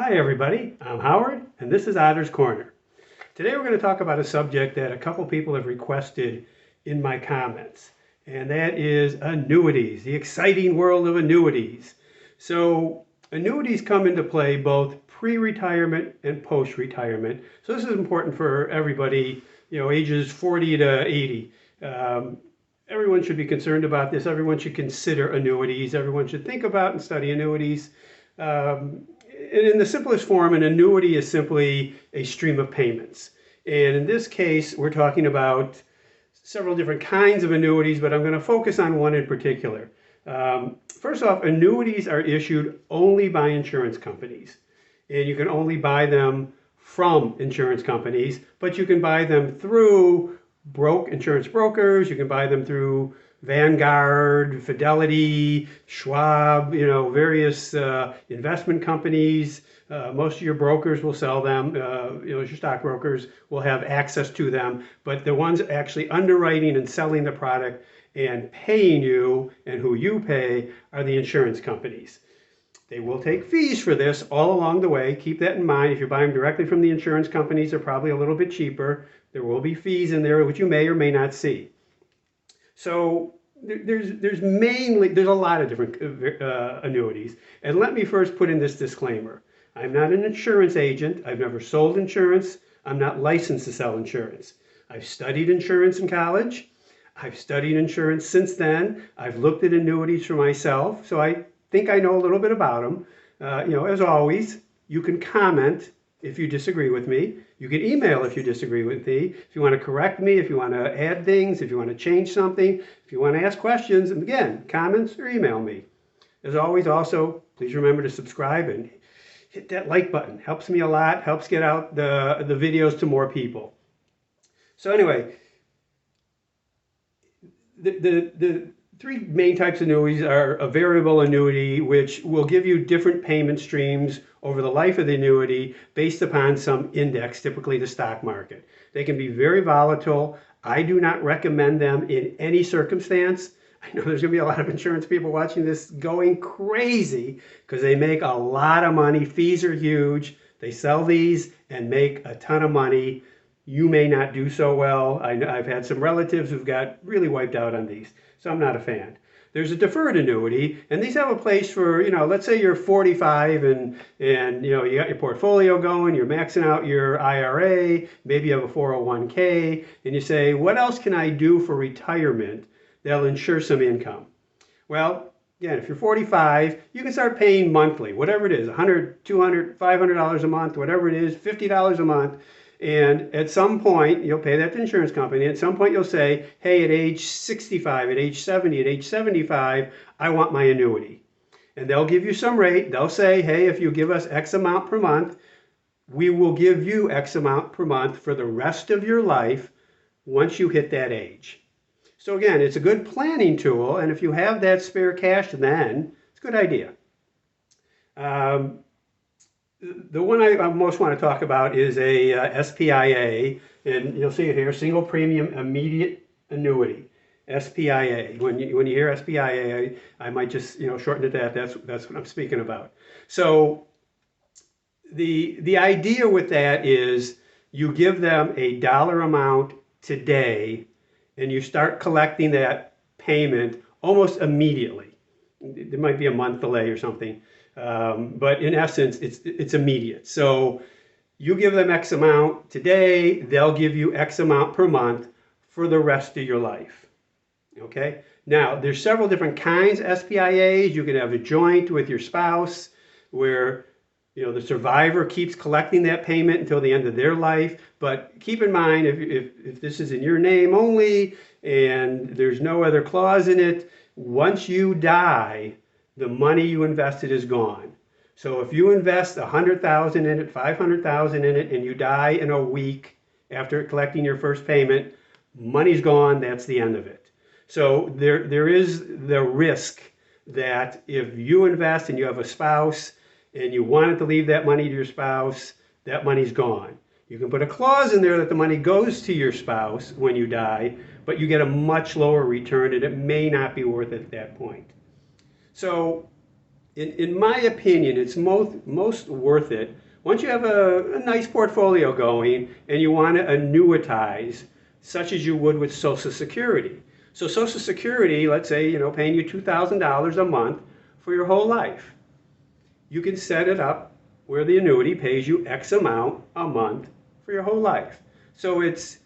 Hi everybody, I'm Howard and this is Otter's Corner. Today we're going to talk about a subject that a couple people have requested in my comments, and that is annuities, the exciting world of annuities. So annuities come into play both pre-retirement and post-retirement. So this is important for everybody, ages 40 to 80. Everyone should be concerned about this. Everyone should consider annuities. Everyone should think about and study annuities. And in the simplest form, an annuity is simply a stream of payments. And in this case, we're talking about several different kinds of annuities, but I'm going to focus on one in particular. First off, annuities are issued only by insurance companies. And you can only buy them from insurance companies, but you can buy them through insurance brokers. You can buy them through Vanguard, Fidelity, Schwab, various investment companies. Most of your brokers will sell them. Your stockbrokers will have access to them, but the ones actually underwriting and selling the product and paying you and who you pay are the insurance companies. They will take fees for this all along the way. Keep that in mind. If you're buying directly from the insurance companies, they're probably a little bit cheaper. There will be fees in there which you may or may not see. So there's a lot of different annuities. And let me first put in this disclaimer. I'm not an insurance agent. I've never sold insurance. I'm not licensed to sell insurance. I've studied insurance in college. I've studied insurance since then. I've looked at annuities for myself. So I think I know a little bit about them. As always, you can comment if you disagree with me. You can email if you disagree with me. If you want to correct me, if you want to add things, if you want to change something, if you want to ask questions, and again, comments or email me. As always, also, please remember to subscribe and hit that like button. Helps me a lot, helps get out the videos to more people. So anyway, the three main types of annuities are a variable annuity, which will give you different payment streams over the life of the annuity based upon some index, typically the stock market. They can be very volatile. I do not recommend them in any circumstance. I know there's going to be a lot of insurance people watching this going crazy because they make a lot of money. Fees are huge. They sell these and make a ton of money. You may not do so well. I've had some relatives who've got really wiped out on these, so I'm not a fan. There's a deferred annuity, and these have a place for, let's say you're 45 and you got your portfolio going, you're maxing out your IRA, maybe you have a 401k, and you say, what else can I do for retirement that'll ensure some income? Well, again, if you're 45, you can start paying monthly, whatever it is, $100, $200, $500 a month, whatever it is, $50 a month. And at some point, you'll pay that to the insurance company. At some point, you'll say, hey, at age 65, at age 70, at age 75, I want my annuity. And they'll give you some rate. They'll say, hey, if you give us X amount per month, we will give you X amount per month for the rest of your life once you hit that age. So again, it's a good planning tool. And if you have that spare cash then, it's a good idea. The one I most want to talk about is a SPIA, and you'll see it here, Single Premium Immediate Annuity, SPIA. When you hear SPIA, I might just shorten it to that. That's what I'm speaking about. So the idea with that is you give them a dollar amount today, and you start collecting that payment almost immediately. There might be a month delay or something. But in essence, it's immediate. So you give them X amount today, they'll give you X amount per month for the rest of your life. Okay? Now, there's several different kinds of SPIAs. You can have a joint with your spouse where the survivor keeps collecting that payment until the end of their life. But keep in mind, if this is in your name only and there's no other clause in it, once you die, the money you invested is gone. So if you invest $100,000 in it, $500,000 in it, and you die in a week after collecting your first payment, money's gone. That's the end of it. So there is the risk that if you invest and you have a spouse and you wanted to leave that money to your spouse, that money's gone. You can put a clause in there that the money goes to your spouse when you die, but you get a much lower return and it may not be worth it at that point. So in my opinion, it's most worth it once you have a nice portfolio going and you want to annuitize, such as you would with Social Security. So Social Security, let's say, paying you $2,000 a month for your whole life. You can set it up where the annuity pays you X amount a month for your whole life. So it's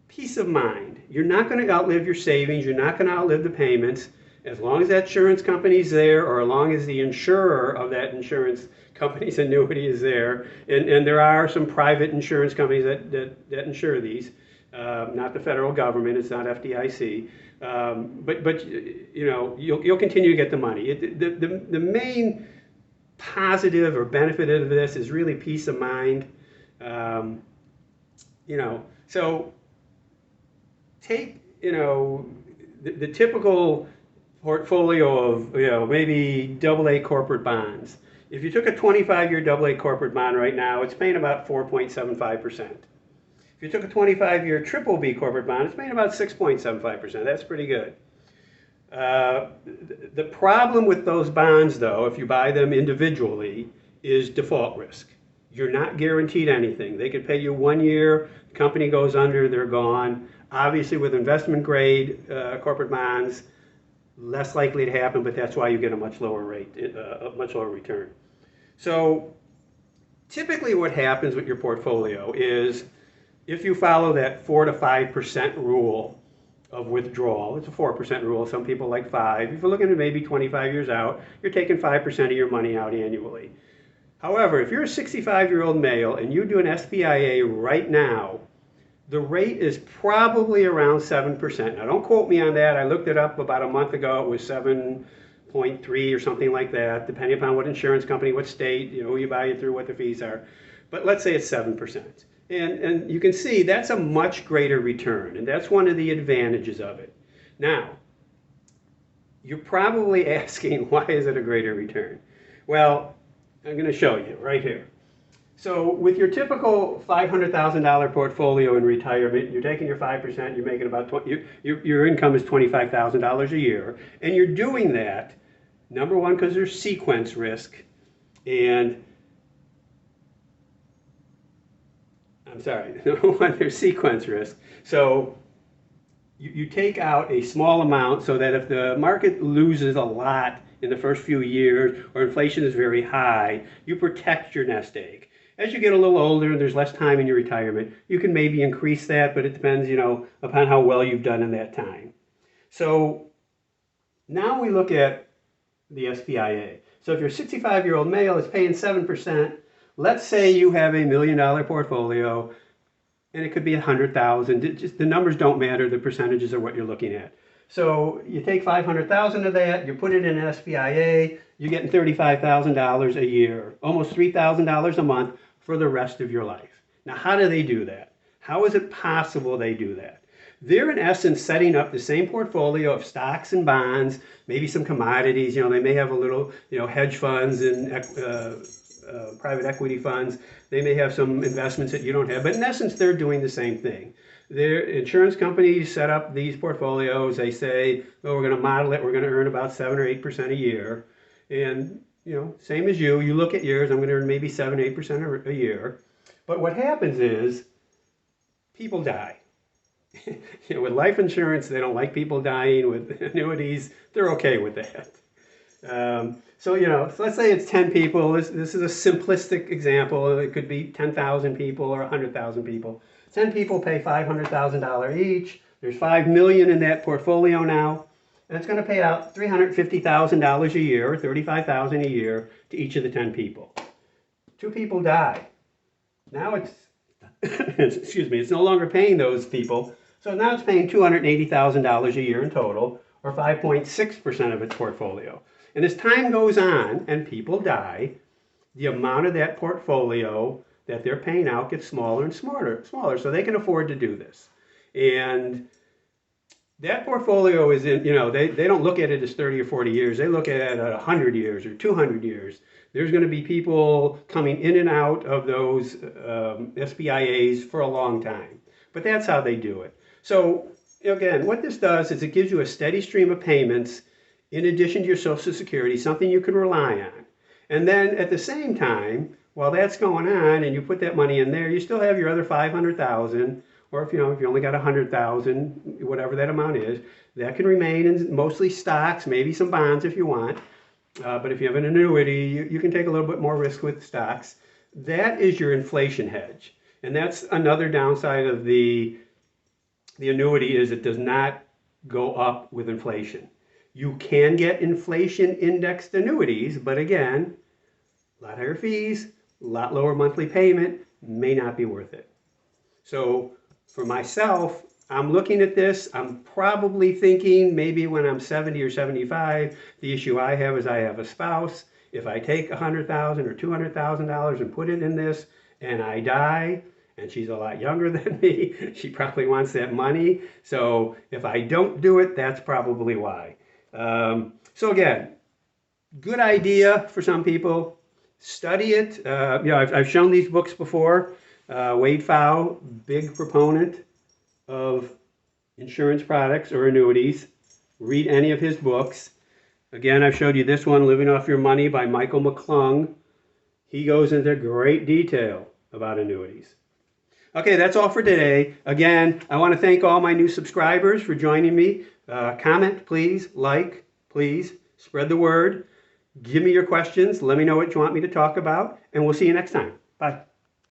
peace of mind. You're not going to outlive your savings. You're not going to outlive the payments. As long as that insurance company's there, or as long as the insurer of that insurance company's annuity is there, and there are some private insurance companies that insure these, not the federal government, it's not FDIC, but you'll continue to get the money. The main positive or benefit of this is really peace of mind. So take the typical portfolio of maybe AA corporate bonds. If you took a 25-year AA corporate bond right now, it's paying about 4.75%. If you took a 25-year BBB corporate bond, it's paying about 6.75%. That's pretty good. The problem with those bonds, though, if you buy them individually, is default risk. You're not guaranteed anything. They could pay you 1 year, the company goes under, they're gone. Obviously, with investment grade corporate bonds, less likely to happen, but that's why you get a much lower rate, a much lower return. So typically what happens with your portfolio is if you follow that 4 to 5% rule of withdrawal, it's a 4% rule, some people like 5. If you're looking at maybe 25 years out, you're taking 5% of your money out annually. However, if you're a 65-year-old male and you do an SPIA right now, the rate is probably around 7%. Now, don't quote me on that. I looked it up about a month ago. It was 7.3 or something like that, depending upon what insurance company, what state, who you buy it through, what the fees are. But let's say it's 7%. And you can see that's a much greater return, and that's one of the advantages of it. Now, you're probably asking, why is it a greater return? Well, I'm going to show you right here. So with your typical $500,000 portfolio in retirement, you're taking your 5%, you're making about your income is $25,000 a year, and you're doing that, number one, because there's sequence risk, and number one, there's sequence risk. So you take out a small amount so that if the market loses a lot in the first few years or inflation is very high, you protect your nest egg. As you get a little older and there's less time in your retirement, you can maybe increase that, but it depends, upon how well you've done in that time. So now we look at the SPIA. So if you're a 65-year-old male, it's paying 7%. Let's say you have a $1 million portfolio, and it could be 100,000. Just the numbers don't matter. The percentages are what you're looking at. So you take 500,000 of that, you put it in an SPIA, you're getting $35,000 a year, almost $3,000 a month for the rest of your life. Now, how do they do that? How is it possible they do that? They're in essence setting up the same portfolio of stocks and bonds, maybe some commodities. They may have a little, hedge funds and private equity funds. They may have some investments that you don't have, but in essence, they're doing the same thing. Their insurance companies set up these portfolios. They say, well, we're going to model it. We're going to earn about 7 or 8% a year. And, same as you look at yours, I'm going to earn maybe 7, 8% a year. But what happens is people die. With life insurance, they don't like people dying. With annuities, they're okay with that. So let's say it's 10 people. This is a simplistic example. It could be 10,000 people or 100,000 people. 10 people pay $500,000 each. There's $5 million in that portfolio now. And it's going to pay out $350,000 a year or $35,000 a year to each of the 10 people. 2 people die. Now it's, it's no longer paying those people. So now it's paying $280,000 a year in total, or 5.6% of its portfolio. And as time goes on and people die, the amount of that portfolio that they're paying out gets smaller and smaller, so they can afford to do this. And that portfolio is in, they don't look at it as 30 or 40 years. They look at it at 100 years or 200 years. There's going to be people coming in and out of those SPIAs for a long time. But that's how they do it. So again, what this does is it gives you a steady stream of payments in addition to your Social Security, something you can rely on. And then at the same time, while that's going on and you put that money in there, you still have your other 500,000, or if you only got 100,000, whatever that amount is, that can remain in mostly stocks, maybe some bonds if you want. But if you have an annuity, you can take a little bit more risk with stocks. That is your inflation hedge. And that's another downside of the annuity, is it does not go up with inflation. You can get inflation indexed annuities, but again, a lot higher fees, a lot lower monthly payment, may not be worth it. So for myself, I'm looking at this, I'm probably thinking maybe when I'm 70 or 75, the issue I have is I have a spouse. If I take $100,000 or $200,000 and put it in this and I die, and she's a lot younger than me, she probably wants that money. So if I don't do it, that's probably why. So again, good idea for some people. Study it. I've shown these books before. Wade Pfau, big proponent of insurance products or annuities. Read any of his books. Again, I've showed you this one, Living Off Your Money by Michael McClung. He goes into great detail about annuities. Okay, that's all for today. Again, I want to thank all my new subscribers for joining me. Comment, please. Like, please. Spread the word. Give me your questions. Let me know what you want me to talk about. And we'll see you next time. Bye.